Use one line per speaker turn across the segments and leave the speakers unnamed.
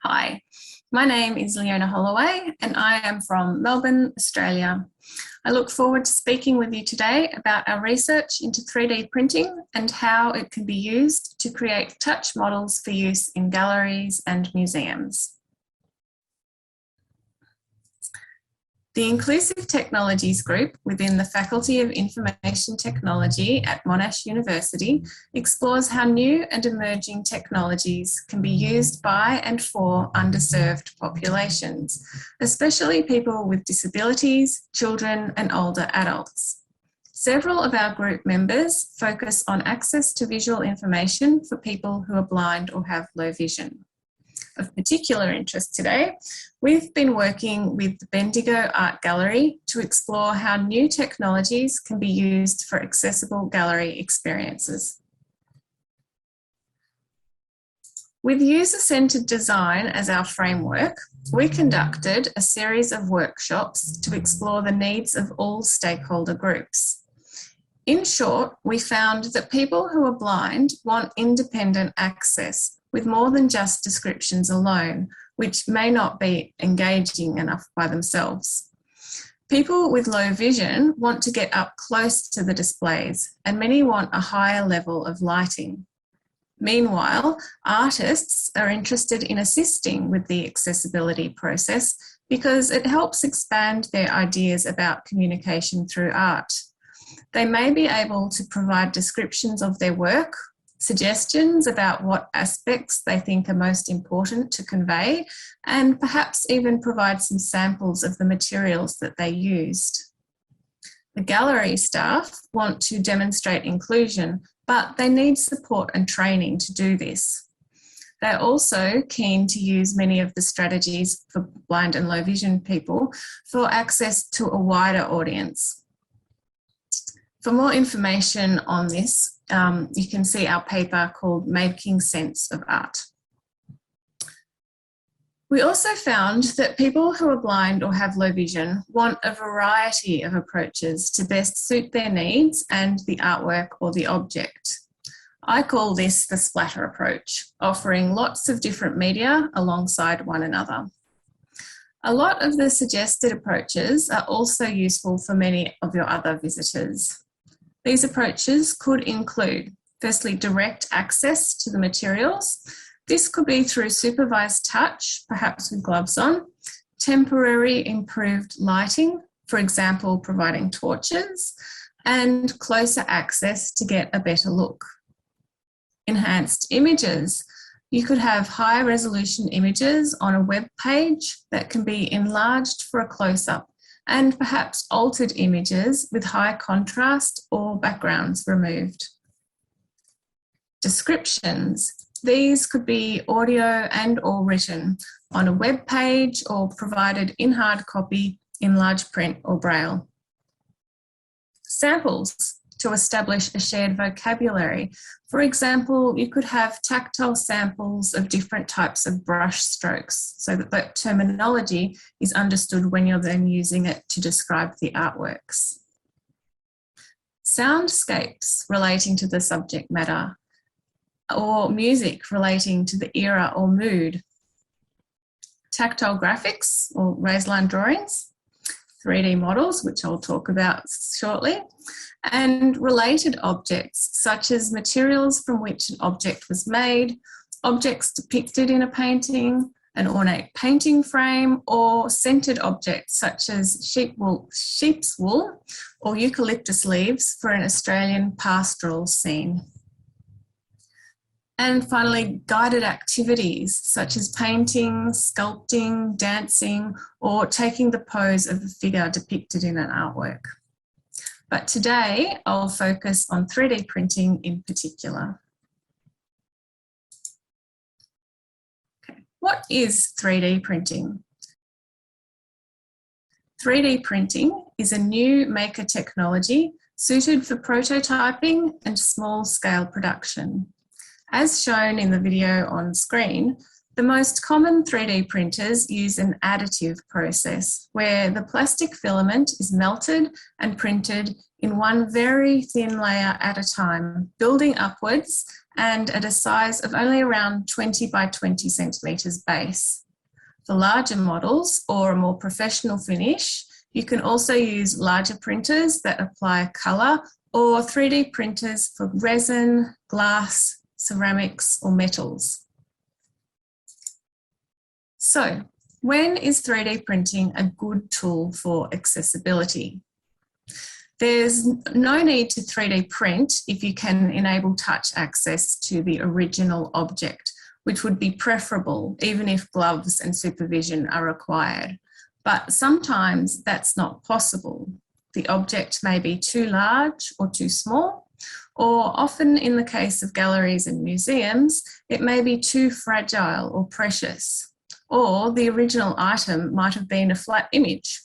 Hi, my name is Leona Holloway and I am from Melbourne, Australia. I look forward to speaking with you today about our research into 3D printing and how it can be used to create touch models for use in galleries and museums. The Inclusive Technologies Group within the Faculty of Information Technology at Monash University explores how new and emerging technologies can be used by and for underserved populations, especially people with disabilities, children and older adults. Several of our group members focus on access to visual information for people who are blind or have low vision. Of particular interest today, we've been working with the Bendigo Art Gallery to explore how new technologies can be used for accessible gallery experiences. With user-centred design as our framework, we conducted a series of workshops to explore the needs of all stakeholder groups. In short, we found that people who are blind want independent access with more than just descriptions alone, which may not be engaging enough by themselves. People with low vision want to get up close to the displays, and many want a higher level of lighting. Meanwhile, artists are interested in assisting with the accessibility process because it helps expand their ideas about communication through art. They may be able to provide descriptions of their work, suggestions about what aspects they think are most important to convey, and perhaps even provide some samples of the materials that they used. The gallery staff want to demonstrate inclusion, but they need support and training to do this. They're also keen to use many of the strategies for blind and low vision people for access to a wider audience. For more information on this, you can see our paper called Making Sense of Art. We also found that people who are blind or have low vision want a variety of approaches to best suit their needs and the artwork or the object. I call this the Splatter Approach, offering lots of different media alongside one another. A lot of the suggested approaches are also useful for many of your other visitors. These approaches could include, firstly, direct access to the materials. This could be through supervised touch, perhaps with gloves on, temporary improved lighting, for example, providing torches, and closer access to get a better look. Enhanced images. You could have high resolution images on a web page that can be enlarged for a close-up, and perhaps altered images with high contrast or backgrounds removed. Descriptions. These could be audio and or written on a web page or provided in hard copy in large print or braille. Samples to establish a shared vocabulary. For example, you could have tactile samples of different types of brush strokes so that that terminology is understood when you're then using it to describe the artworks. Soundscapes relating to the subject matter, or music relating to the era or mood. Tactile graphics or raised line drawings, 3D models, which I'll talk about shortly, and related objects such as materials from which an object was made, objects depicted in a painting, an ornate painting frame, or scented objects such as sheep's wool or eucalyptus leaves for an Australian pastoral scene. And finally, guided activities such as painting, sculpting, dancing, or taking the pose of a figure depicted in an artwork. But today, I'll focus on 3D printing in particular. Okay. What is 3D printing? 3D printing is a new maker technology suited for prototyping and small-scale production. As shown in the video on screen, the most common 3D printers use an additive process where the plastic filament is melted and printed in one very thin layer at a time, building upwards and at a size of only around 20 by 20 centimetres base. For larger models or a more professional finish, you can also use larger printers that apply colour or 3D printers for resin, glass, ceramics or metals. So, when is 3D printing a good tool for accessibility? There's no need to 3D print if you can enable touch access to the original object, which would be preferable even if gloves and supervision are required. But sometimes that's not possible. The object may be too large or too small, or often in the case of galleries and museums, it may be too fragile or precious, or the original item might have been a flat image.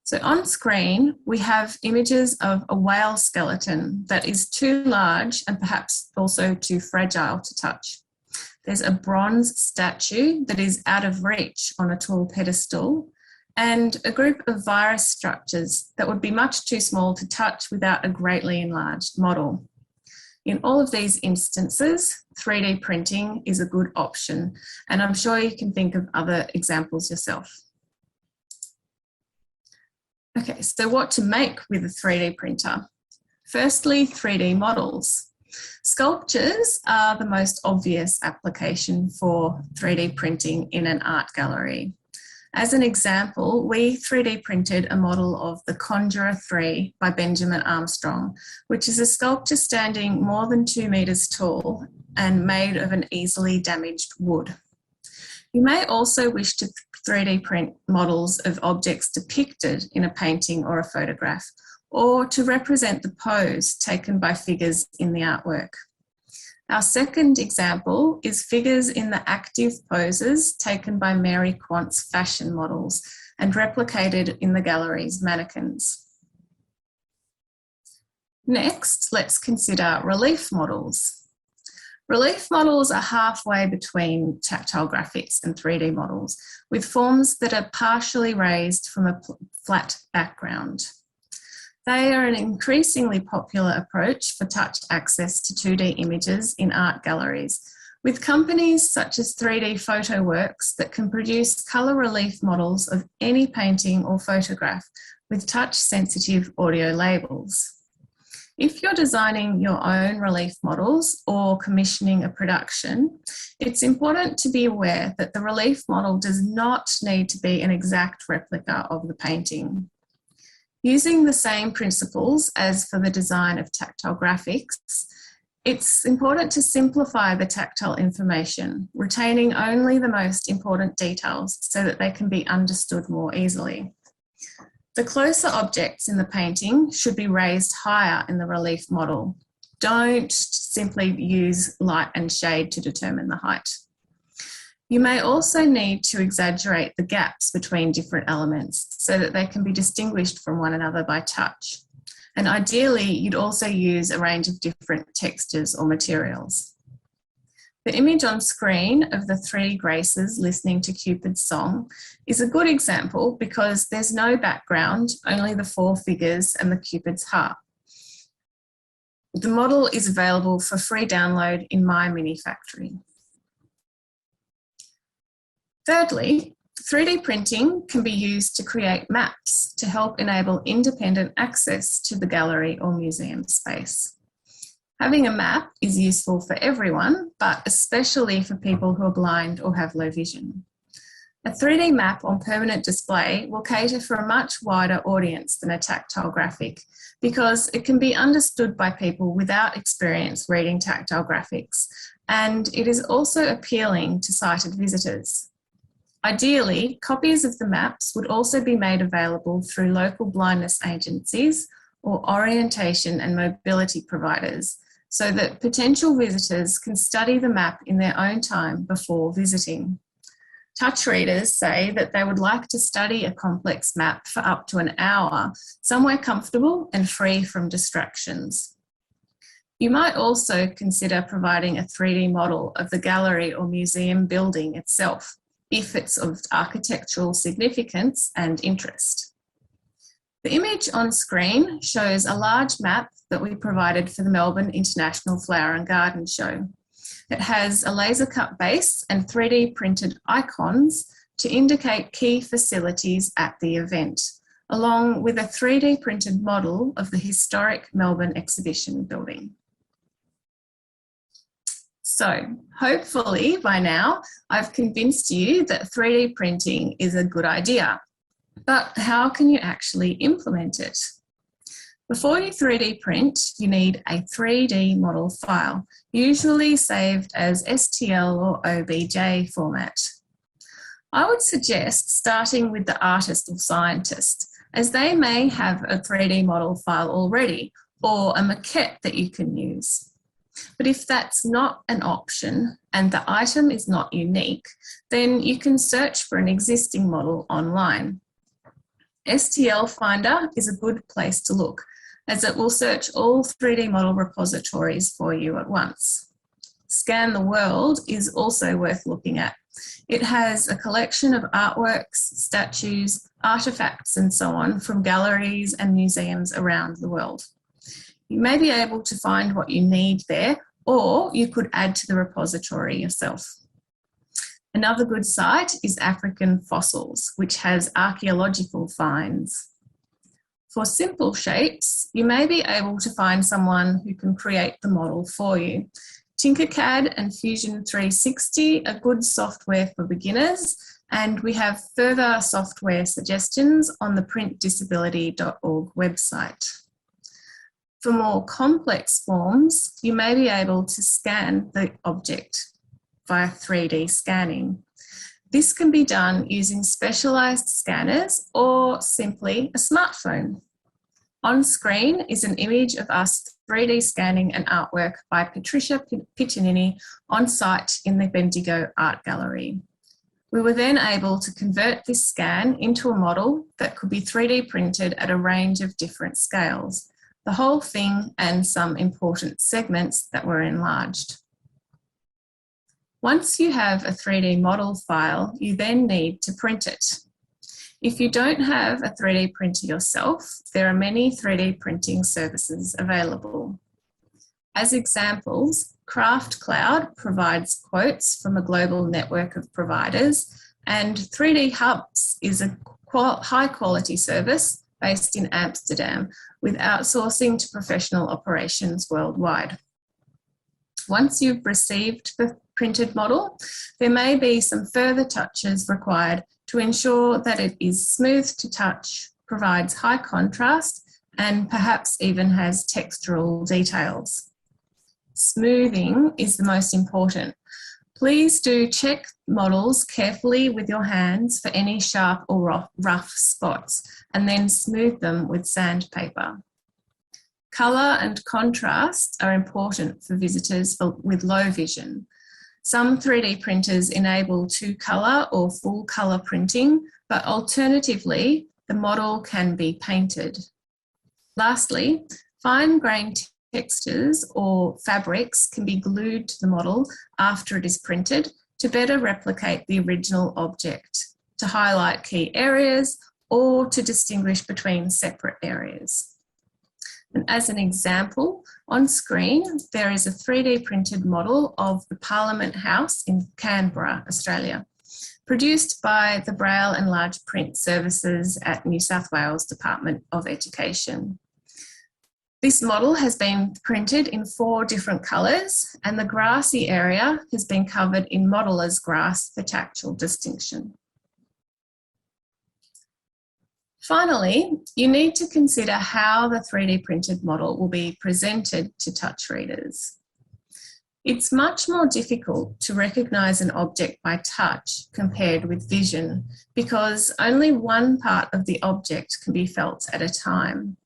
So on screen, we have images of a whale skeleton that is too large and perhaps also too fragile to touch. There's a bronze statue that is out of reach on a tall pedestal, and a group of virus structures that would be much too small to touch without a greatly enlarged model. In all of these instances, 3D printing is a good option, and I'm sure you can think of other examples yourself. Okay, so what to make with a 3D printer? Firstly, 3D models. Sculptures are the most obvious application for 3D printing in an art gallery. As an example, we 3D printed a model of The Conjurer 3 by Benjamin Armstrong, which is a sculpture standing more than 2 metres tall and made of an easily damaged wood. You may also wish to 3D print models of objects depicted in a painting or a photograph, or to represent the pose taken by figures in the artwork. Our second example is figures in the active poses taken by Mary Quant's fashion models and replicated in the gallery's mannequins. Next, let's consider relief models. Relief models are halfway between tactile graphics and 3D models, with forms that are partially raised from a flat background. They are an increasingly popular approach for touch access to 2D images in art galleries, with companies such as 3D Photo Works that can produce colour relief models of any painting or photograph with touch-sensitive audio labels. If you're designing your own relief models or commissioning a production, it's important to be aware that the relief model does not need to be an exact replica of the painting. Using the same principles as for the design of tactile graphics, it's important to simplify the tactile information, retaining only the most important details so that they can be understood more easily. The closer objects in the painting should be raised higher in the relief model. Don't simply use light and shade to determine the height. You may also need to exaggerate the gaps between different elements so that they can be distinguished from one another by touch. And ideally, you'd also use a range of different textures or materials. The image on screen of the 3 graces listening to Cupid's song is a good example because there's no background, only the 4 figures and the Cupid's harp. The model is available for free download in My Mini Factory. Thirdly, 3D printing can be used to create maps to help enable independent access to the gallery or museum space. Having a map is useful for everyone, but especially for people who are blind or have low vision. A 3D map on permanent display will cater for a much wider audience than a tactile graphic because it can be understood by people without experience reading tactile graphics, and it is also appealing to sighted visitors. Ideally, copies of the maps would also be made available through local blindness agencies or orientation and mobility providers, so that potential visitors can study the map in their own time before visiting. Touch readers say that they would like to study a complex map for up to an hour, somewhere comfortable and free from distractions. You might also consider providing a 3D model of the gallery or museum building itself, if it's of architectural significance and interest. The image on screen shows a large map that we provided for the Melbourne International Flower and Garden Show. It has a laser cut base and 3D printed icons to indicate key facilities at the event, along with a 3D printed model of the historic Melbourne Exhibition Building. So hopefully by now I've convinced you that 3D printing is a good idea, but how can you actually implement it? Before you 3D print, you need a 3D model file, usually saved as STL or OBJ format. I would suggest starting with the artist or scientist, as they may have a 3D model file already or a maquette that you can use. But if that's not an option and the item is not unique, then you can search for an existing model online. STL Finder is a good place to look, as it will search all 3D model repositories for you at once. Scan the World is also worth looking at. It has a collection of artworks, statues, artefacts and so on from galleries and museums around the world. You may be able to find what you need there, or you could add to the repository yourself. Another good site is African Fossils, which has archaeological finds. For simple shapes, you may be able to find someone who can create the model for you. Tinkercad and Fusion 360 are good software for beginners, and we have further software suggestions on the printdisability.org website. For more complex forms, you may be able to scan the object via 3D scanning. This can be done using specialised scanners or simply a smartphone. On screen is an image of us 3D scanning an artwork by Patricia Piccinini on site in the Bendigo Art Gallery. We were then able to convert this scan into a model that could be 3D printed at a range of different scales, the whole thing and some important segments that were enlarged. Once you have a 3D model file, you then need to print it. If you don't have a 3D printer yourself, there are many 3D printing services available. As examples, CraftCloud provides quotes from a global network of providers, and 3D Hubs is a high quality service based in Amsterdam with outsourcing to professional operations worldwide. Once you've received the printed model, there may be some further touches required to ensure that it is smooth to touch, provides high contrast, and perhaps even has textural details. Smoothing is the most important. Please do check models carefully with your hands for any sharp or rough spots, and then smooth them with sandpaper. Colour and contrast are important for visitors with low vision. Some 3D printers enable 2-colour or full colour printing, but alternatively, the model can be painted. Lastly, fine-grained textures or fabrics can be glued to the model after it is printed to better replicate the original object, to highlight key areas or to distinguish between separate areas. And as an example, on screen, there is a 3D printed model of the Parliament House in Canberra, Australia, produced by the Braille and Large Print Services at New South Wales Department of Education. This model has been printed in 4 different colours, and the grassy area has been covered in modeller's grass for tactile distinction. Finally, you need to consider how the 3D printed model will be presented to touch readers. It's much more difficult to recognise an object by touch compared with vision, because only one part of the object can be felt at a time.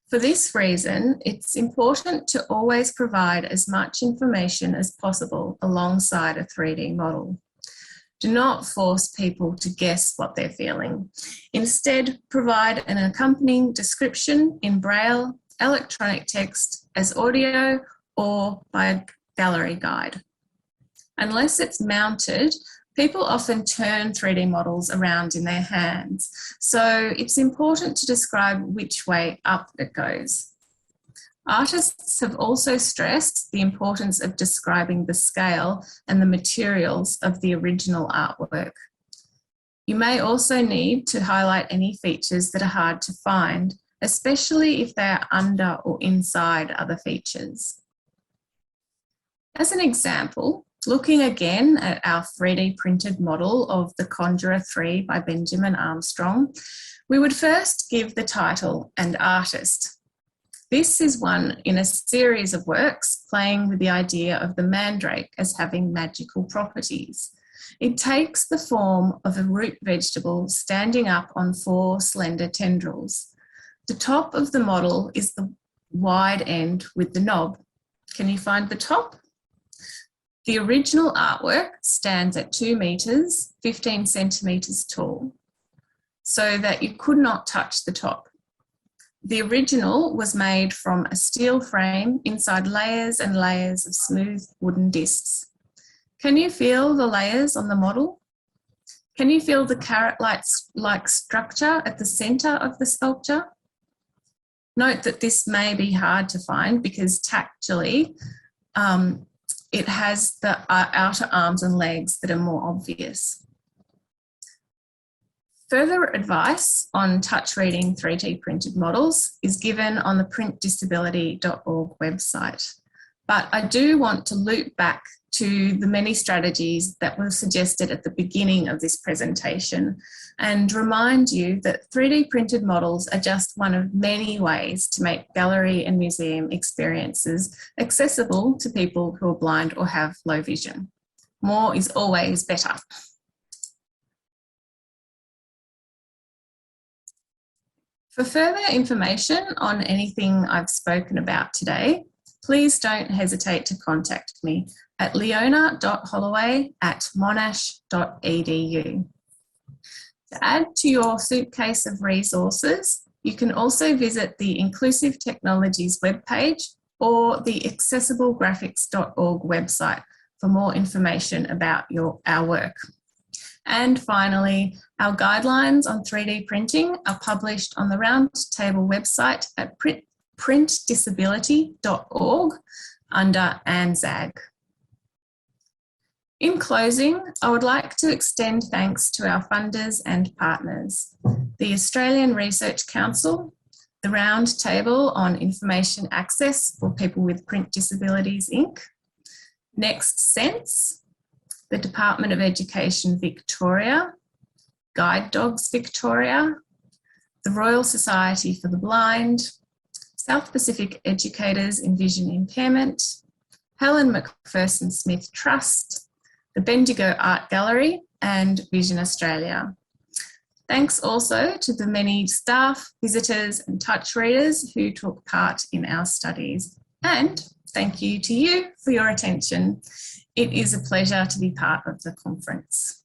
For this reason, it's important to always provide as much information as possible alongside a 3D model. Do not force people to guess what they're feeling. Instead, provide an accompanying description in Braille, electronic text, as audio, or by a gallery guide. Unless it's mounted, People often turn 3D models around in their hands, so it's important to describe which way up it goes. Artists have also stressed the importance of describing the scale and the materials of the original artwork. You may also need to highlight any features that are hard to find, especially if they are under or inside other features. As an example, looking again at our 3D printed model of The Conjurer 3 by Benjamin Armstrong, we would first give the title and artist. This is one in a series of works playing with the idea of the mandrake as having magical properties. It takes the form of a root vegetable standing up on 4 slender tendrils. The top of the model is the wide end with the knob. Can you find the top? The original artwork stands at 2 metres, 15 centimetres tall, so that you could not touch the top. The original was made from a steel frame inside layers and layers of smooth wooden discs. Can you feel the layers on the model? Can you feel the carrot-like structure at the centre of the sculpture? Note that this may be hard to find because tactually it has the outer arms and legs that are more obvious. Further advice on touch reading 3D printed models is given on the printdisability.org website. But I do want to loop back to the many strategies that were suggested at the beginning of this presentation and remind you that 3D printed models are just one of many ways to make gallery and museum experiences accessible to people who are blind or have low vision. More is always better. For further information on anything I've spoken about today, please don't hesitate to contact me at leona.holloway@monash.edu. To add to your suitcase of resources, you can also visit the Inclusive Technologies webpage or the accessiblegraphics.org website for more information about our work. And finally, our guidelines on 3D printing are published on the Roundtable website at printdisability.org under ANZAG. In closing, I would like to extend thanks to our funders and partners, the Australian Research Council, the Roundtable on Information Access for People with Print Disabilities Inc., Next Sense, the Department of Education Victoria, Guide Dogs Victoria, the Royal Society for the Blind, South Pacific Educators in Vision Impairment, Helen Macpherson Smith Trust, the Bendigo Art Gallery and Vision Australia. Thanks also to the many staff, visitors and touch readers who took part in our studies. And thank you to you for your attention. It is a pleasure to be part of the conference.